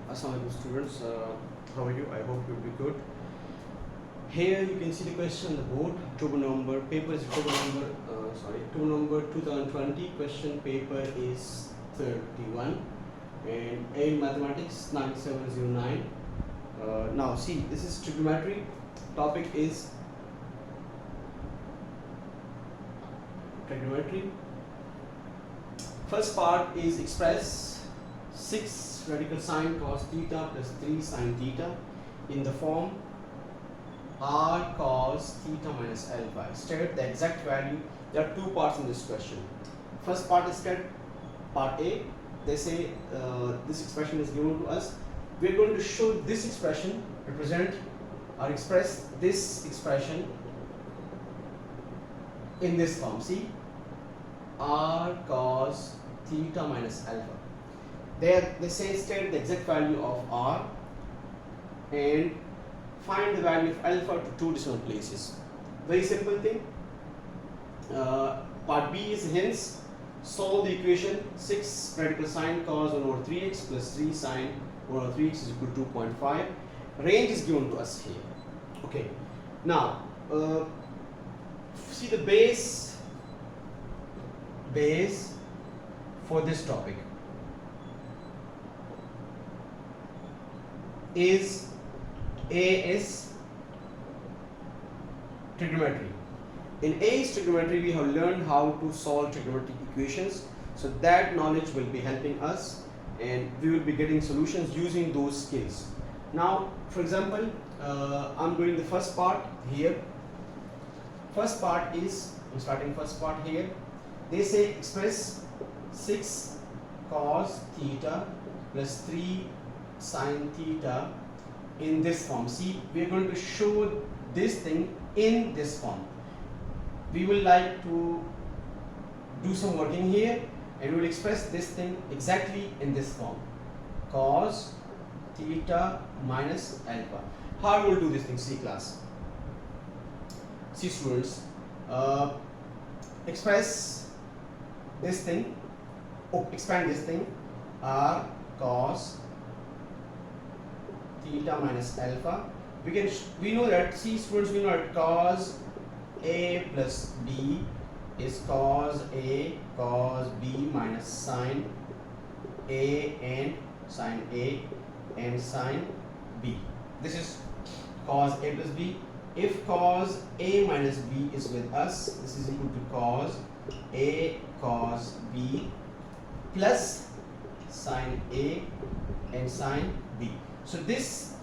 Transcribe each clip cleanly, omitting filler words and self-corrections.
Assalamualaikum students, how are you? I hope you'll be good. Here you can see the question on the board. October number, paper is October number 2020. Question paper is 31 and A in mathematics 9709. Now see, this is trigonometry. Topic is trigonometry. First part is express 6 radical sine cos theta plus 3 sine theta in the form r cos theta minus alpha. State the exact value. There are two parts in this question. First part is state part A. They say this expression is given to us. We are going to show this expression represent or express this expression in this form. See, r cos theta minus alpha. There they say state the exact value of r and find the value of alpha to two decimal places. Very simple thing. Part B is hence solve the equation 6 radical sine cos 1 over 3x plus 3 sine 1 over 3x is equal to 2.5. Range is given to us here. Okay. Now see the base for this topic is trigonometry. In A's trigonometry, we have learned how to solve trigonometric equations. So that knowledge will be helping us, and we will be getting solutions using those skills. Now, for example, I'm doing the first part here. First part is, I'm starting first part here. They say express 6 cos theta plus 3 sine theta in this form. See, we are going to show this thing in this form. We will like to do some working here and we will express this thing exactly in this form. Cos theta minus alpha. How we will do this thing? See class. See students. Express this thing. Expand this thing. R cos theta minus alpha. We know that, see students, we know that cos A plus B is cos A cos B minus sine A and sine A and sine B. This is cos A plus B. If cos A minus B is with us, this is equal to cos A cos B plus sine A and sine B. So this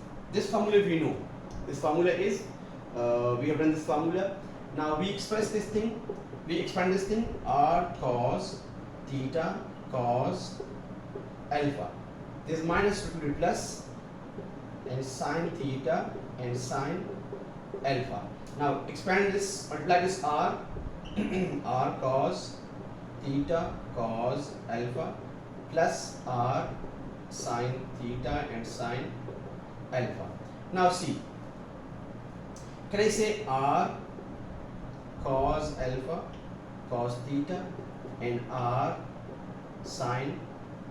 formula we know. This formula is, we have done this formula. Now we express this thing, we expand this thing, r cos theta cos alpha. This minus will be plus and sine theta and sine alpha. Now expand this, multiply this r, r cos theta cos alpha plus r sine theta and sine alpha. Now see, can I say r cos alpha cos theta and r sine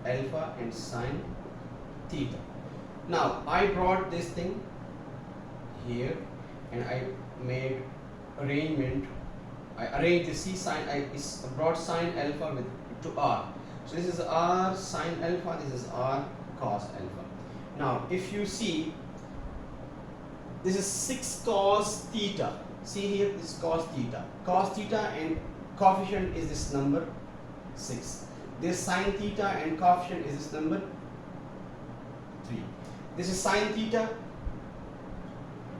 alpha and sine theta. Now I brought this thing here and I made arrangement. I arranged the c sine. I brought sine alpha with to r. So this is r sine alpha. This is r cos alpha. Now if you see, this is 6 cos theta. See here, this is cos theta. Cos theta and coefficient is this number 6. This sine theta and coefficient is this number 3. This is sine theta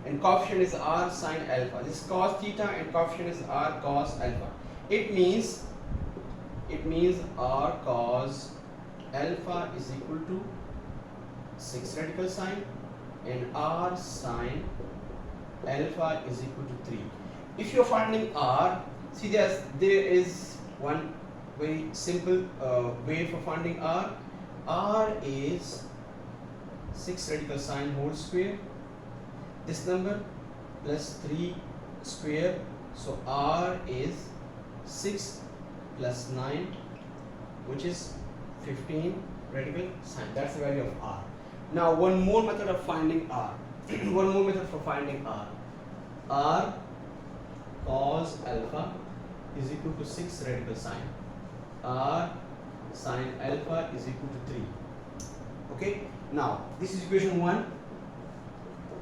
and coefficient is r sine alpha. This is cos theta and coefficient is r cos alpha. It means r cos alpha is equal to 6 radical sine and r sine alpha is equal to 3. If you are finding r, see there is one very simple way for finding r. R is 6 radical sine whole square, this number plus 3 square. So r is 6 plus 9, which is 15 radical sine. That's the value of r. Now one more method of finding r. One more method for finding r. R cos alpha is equal to 6 radical sine. R sine alpha is equal to 3. Okay. Now this is equation 1.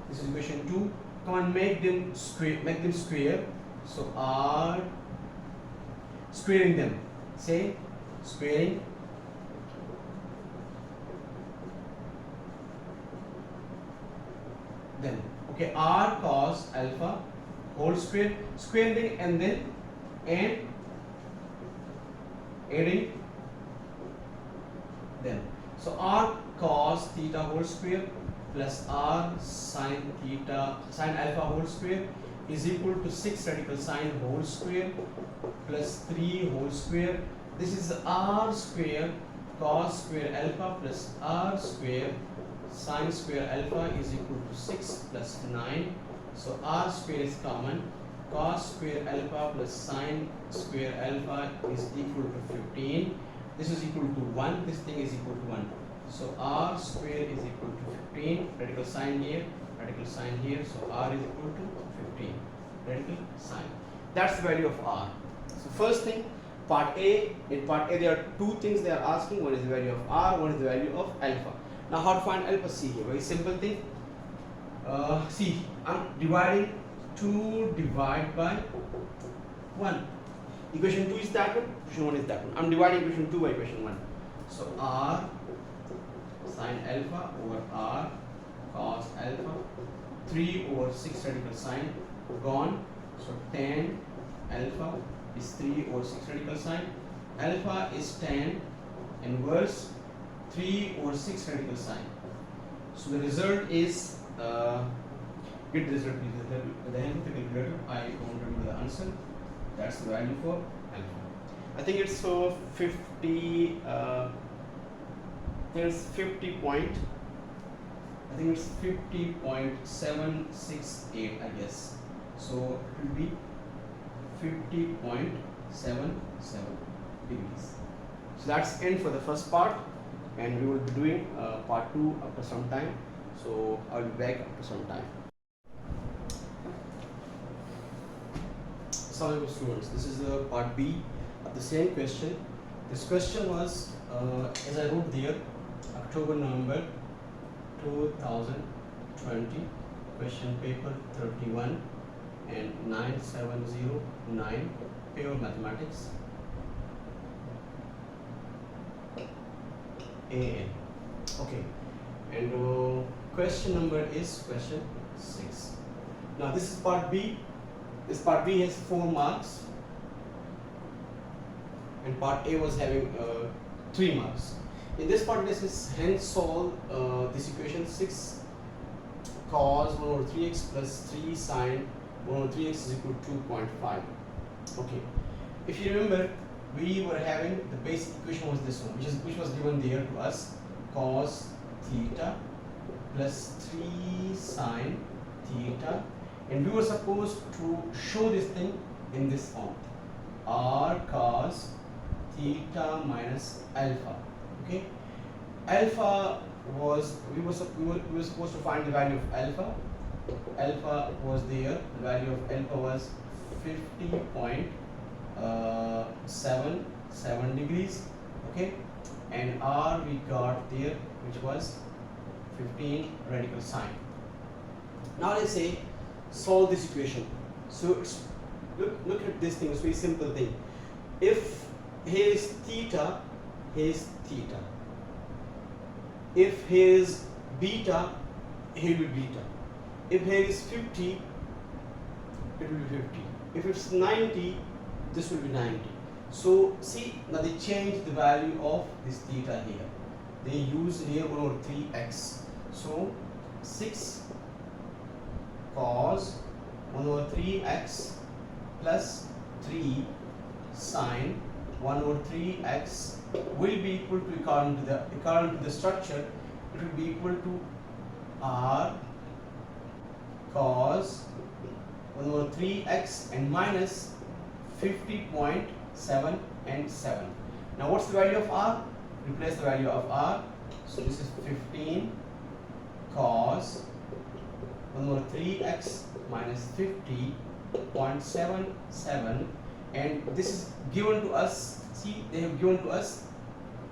This is equation 2. Come on, make them square. So r squaring them. Say squaring. Then okay, r cos alpha whole square, squaring and then adding. Then so r cos theta whole square plus r sin alpha whole square is equal to 6 radical sine whole square plus 3 whole square. This is r square cos square alpha plus r square sine square alpha is equal to 6 plus 9. So r square is common. Cos square alpha plus sine square alpha is equal to 15. This is equal to 1. This thing is equal to 1. So r square is equal to 15. Radical sign here, radical sign here. So r is equal to 15. Radical sign. That's the value of r. So first thing, part A. In part A, there are two things they are asking. One is the value of r. One is the value of alpha. Now how to find alpha? See here. Very simple thing. See, I'm dividing 2 divide by 1. Equation 2 is that one, equation 1 is that one. I'm dividing equation 2 by equation 1. So r sine alpha over r cos alpha, 3 over 6 radical sine gone. So tan alpha is 3 over 6 radical sine. Alpha is tan inverse 3 over 6 radical sine. So the result is get the result with the help of the calculator. I don't remember the answer. That's the value for alpha. I think it's 50. There's 50 point. I think it's 50.768. I guess. So it will be 50.77 degrees. So that's end for the first part, and we will be doing part 2 after some time. So I'll be back after some time. Assalamualaikum students, this is the part B of the same question. This question was, as I wrote there, October, November 2020, question paper 31 and 9709, pure mathematics, AN. Okay, and question number is question 6. Now this is part B. This part B has 4 marks, and part A was having 3 marks. In this part, this is hence solve this equation 6 cos 1 over 3x plus 3 sine 1 over 3x is equal to 2.5. Okay, if you remember, we were having the basic equation was this one, which was given there to us, cos theta plus 3 sine theta. And we were supposed to show this thing in this form, r cos theta minus alpha. Okay, alpha was we were supposed to find the value of alpha. Alpha was there. The value of alpha was 50.77 degrees. Okay, and r we got there, which was 15 radical sine. Now let's say solve this equation. So it's, look at this thing. It's a very simple thing. If here is theta, here is theta. If here is beta, here will be beta. If here is 50, it will be 50. If it's 90, this will be 90. So see, now they change the value of this theta here. They use here 1 over 3x. So 6 cos 1 over 3x plus 3 sine 1 over 3x will be equal to, according to the structure, it will be equal to r cos 1 over 3x and minus 50.7 and 7. Now what's the value of r? Replace the value of r. So this is 15 cos 1 over 3x minus 50.77, and this is given to us. See, they have given to us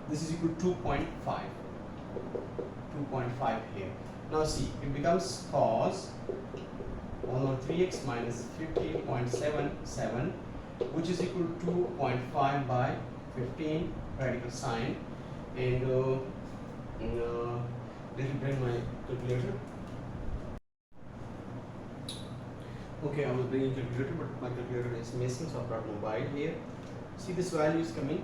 this is equal to 2.5 here. Now see, it becomes cos 1 over 3x minus 50.77, which is equal to 2.5 by 15 radical sine, and let me bring my calculator. Okay, I was bringing calculator, but my calculator is missing, so I brought mobile here. See, this value is coming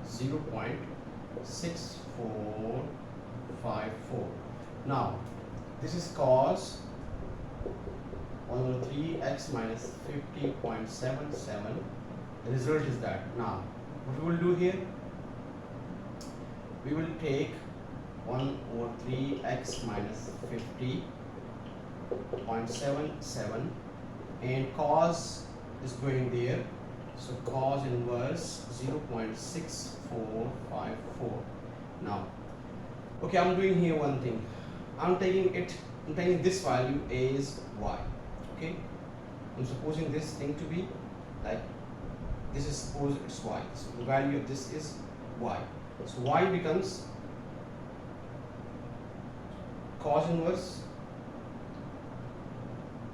0.6454. Now, this is cos 1 over 3x minus 50.77. The result is that. Now, what we will do here, we will take 1 over 3x minus 50.77, and cos is going there, so cos inverse 0.6454. Now, okay, I'm doing here one thing. I'm taking this value as y. Okay, I'm supposing this thing to be like this is, suppose it's y, so the value of this is y. So y becomes cos inverse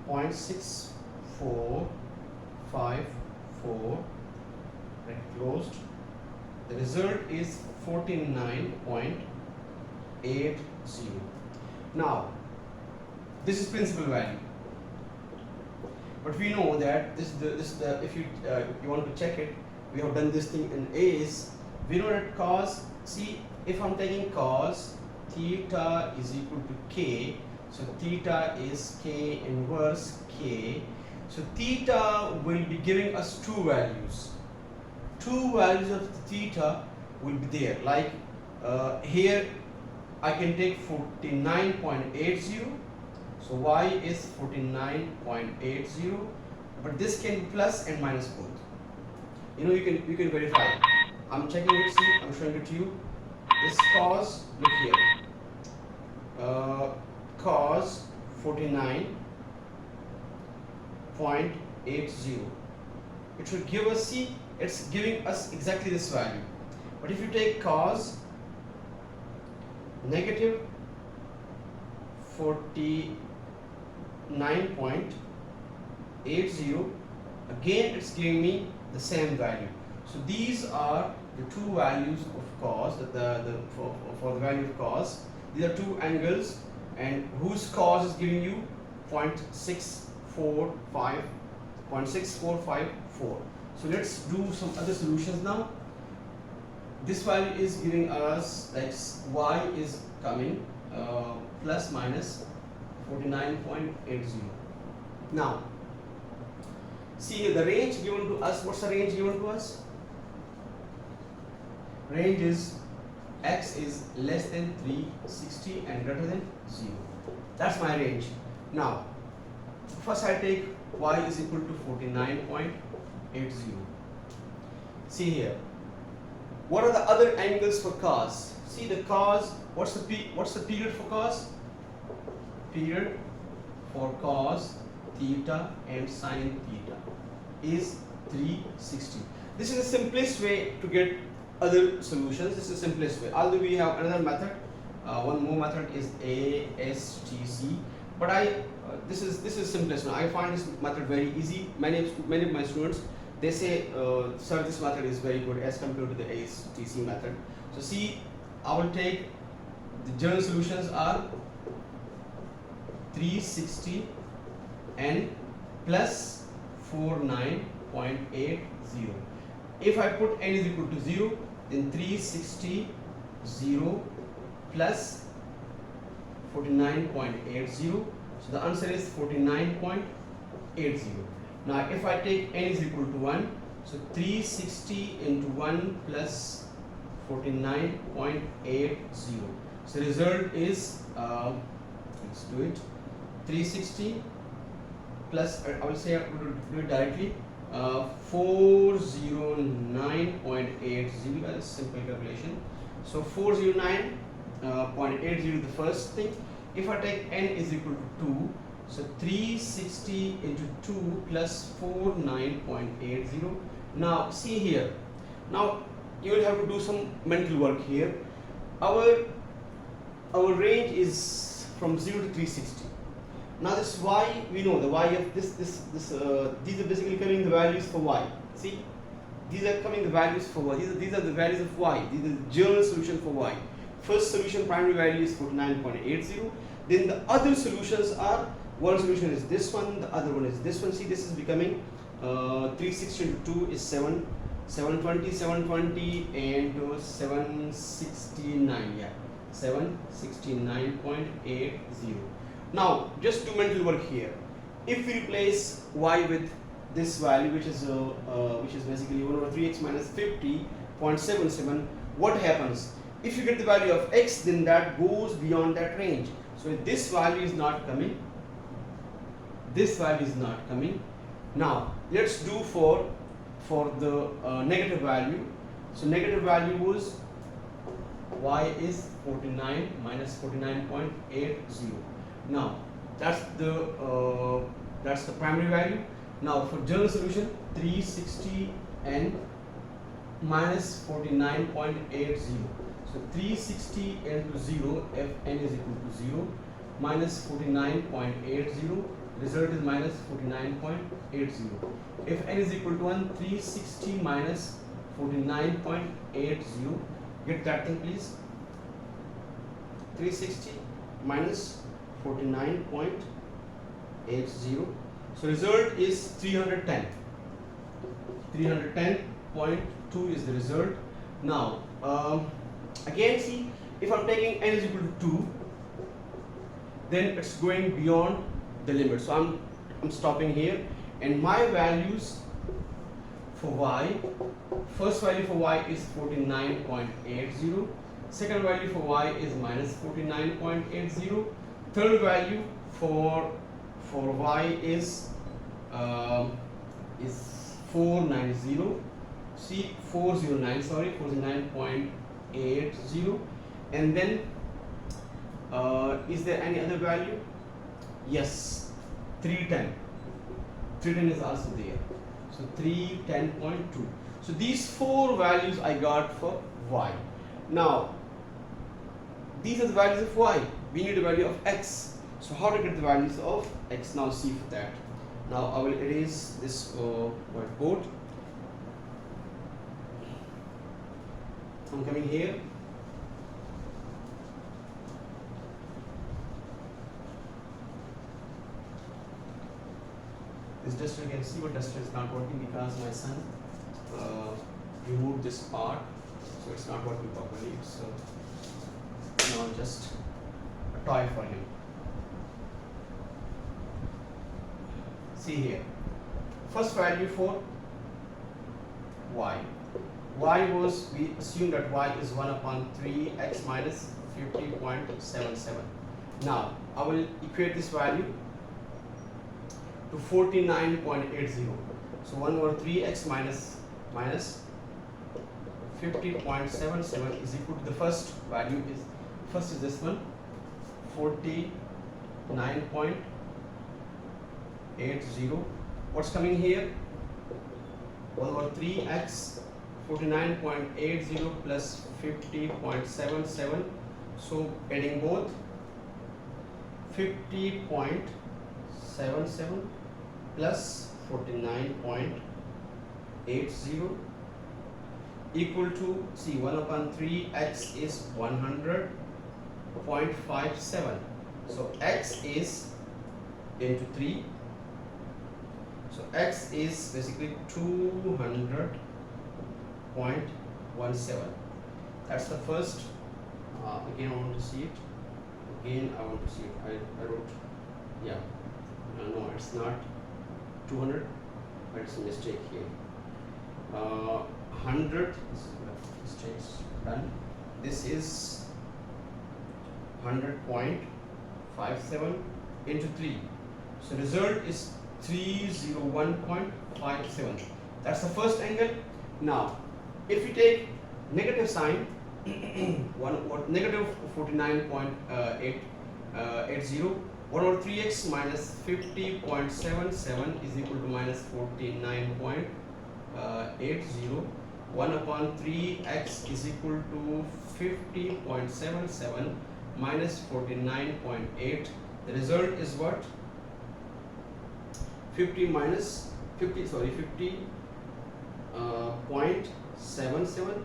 0.6454, closed. The result is 49.80. Now, this is principal value, but we know that this is the if you want to check it, we have done this thing in A's. We know that cos, see, if I'm taking cos theta is equal to k, so theta is k inverse k, so theta will be giving us two values. Two values of theta will be there, like here I can take 49.80, so y is 49.80, but this can be plus and minus both. You know, you can verify. I'm checking it, see, I'm showing it to you. This cos, look here, cos 49.80, it should give us, see, it's giving us exactly this value. But if you take cos negative 49.80, again it's giving me the same value. So these are the two values of cos, for the value of cos. These are two angles, and whose cos is giving you 0.6454. So let's do some other solutions now. This value is giving us, like, y is coming plus minus 49.80. Now, see the range given to us. What's the range given to us? Range is x is less than 360 and greater than 0. That's my range. Now, first I take y is equal to 49.80. See here, what are the other angles for cos? See the cos, what's the period for cos? Period for cos theta and sin theta is 360. This is the simplest way to get other solutions. This is the simplest way. Although we have another method, one more method is ASTC, but this is simplest one. I find this method very easy. Many of my students, they say, sir, this method is very good as compared to the ASTC method. So see, I will take the general solutions are 360 and plus 49.80. If I put n is equal to 0, then 360 0 plus 49.80. So the answer is 49.80. Now if I take n is equal to 1, so 360 into 1 plus 49.80. So result is, let's do it, 360 plus, I will say, I will do it directly, 409.80, that is simple calculation. So 409 0.80 the first thing. If I take n is equal to 2, so 360 into 2 plus 49.80. Now see here. Now you will have to do some mental work here. Our range is from 0 to 360. Now this y, we know the y of this these are basically coming the values for y. See, these are coming the values for y. These are the values of y. These are the general solution for y. First solution primary value is 49.80. Then the other solutions are, one solution is this one, the other one is this one. See, this is becoming 360 into 2 is 720, and 769. Yeah, 769.80. Now just do mental work here. If we replace y with this value, which is basically 1 over 3x minus 50.77, what happens? If you get the value of x, then that goes beyond that range. So this value is not coming. This value is not coming. Now let's do for the negative value. So negative value was y is 49 minus 49.80. Now that's the primary value. Now for general solution, 360 n minus 49.80. So 360 n to 0, if n is equal to 0, minus 49.80, result is minus 49.80. If n is equal to 1, 360 minus 49.80, get that thing please. 360 minus 49.80, so result is 310. 310.2 is the result. Now again, see, if I'm taking n is equal to 2, then it's going beyond the limit. So I'm stopping here, and my values for y, first value for y is 49.80, second value for y is minus 49.80, third value for y is 490. See, 409, sorry, 409.80. And then is there any other value? Yes, 310. 310 is also there. So 310.2. So these four values I got for y. Now these are the values of y. We need a value of x. So how to get the values of x? Now see for that. Now I will erase this whiteboard. I'm coming here. This duster, you can see what duster is not working because my son removed this part, so it's not working properly. So now just a toy for him. See here, first value for y. Y was, we assume that y is 1 upon 3x minus 50.77. Now I will equate this value to 49.80. So 1 over 3x minus 50.77 is equal to the first value is, first is this one, 49.80. What's coming here? 1 over 3x, 49.80 plus 50.77. So adding both, 50.77 plus 49.80 equal to, see, 1 upon 3x is 100.57. So x is into 3. So x is basically 200.17. That's the first. Again I want to see it. Again I want to see it. I wrote, yeah. No, it's not 200, but it's a mistake here. 100, this is where mistakes done. This is 100.57 into 3. So result is 301.57. That's the first angle. Now, if we take negative sign, negative 49.880. 1 over 3x minus 50.77 is equal to minus 49.80. 1 upon 3x is equal to 50.77 minus 49.8. The result is what? 50 minus 50, sorry, 50.77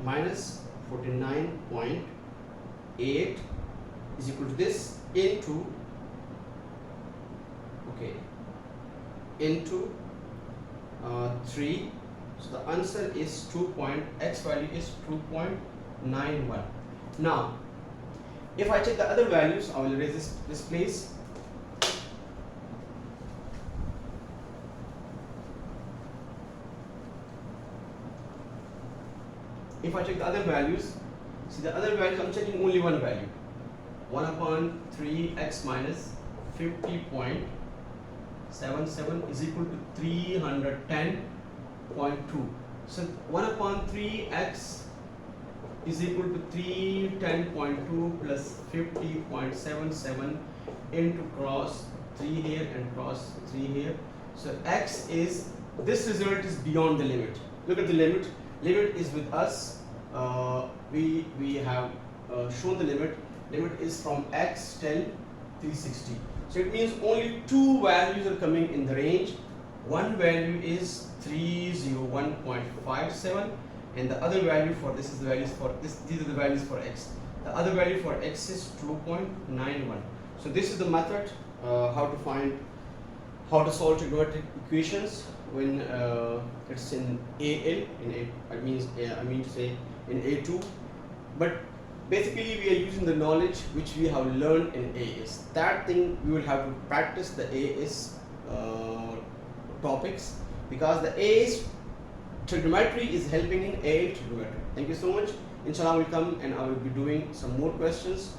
minus 49.8 is equal to this into, okay, into 3. So the answer is x value is 2.91. Now if I check the other values, I will erase this place. If I check the other values, see the other values, I'm checking only one value. 1 upon 3x minus 50.77 is equal to 310.2. So 1 upon 3x is equal to 310.2 plus 50.77 into cross 3 here and cross 3 here. So x is, this result is beyond the limit. Look at the limit. Limit is with us. We have shown the limit. Limit is from x till 360. So it means only two values are coming in the range. One value is 301.57, and the other value for this is the values for this. These are the values for x. The other value for x is 2.91. So this is the method how to solve trigonometric equations when it's in AL. I mean to say in A2, but basically we are using the knowledge which we have learned in AS. That thing we will have to practice the AS topics, because the AS trigonometry is helping in AL trigonometry. Thank you so much. Inshallah, I will come and I will be doing some more questions.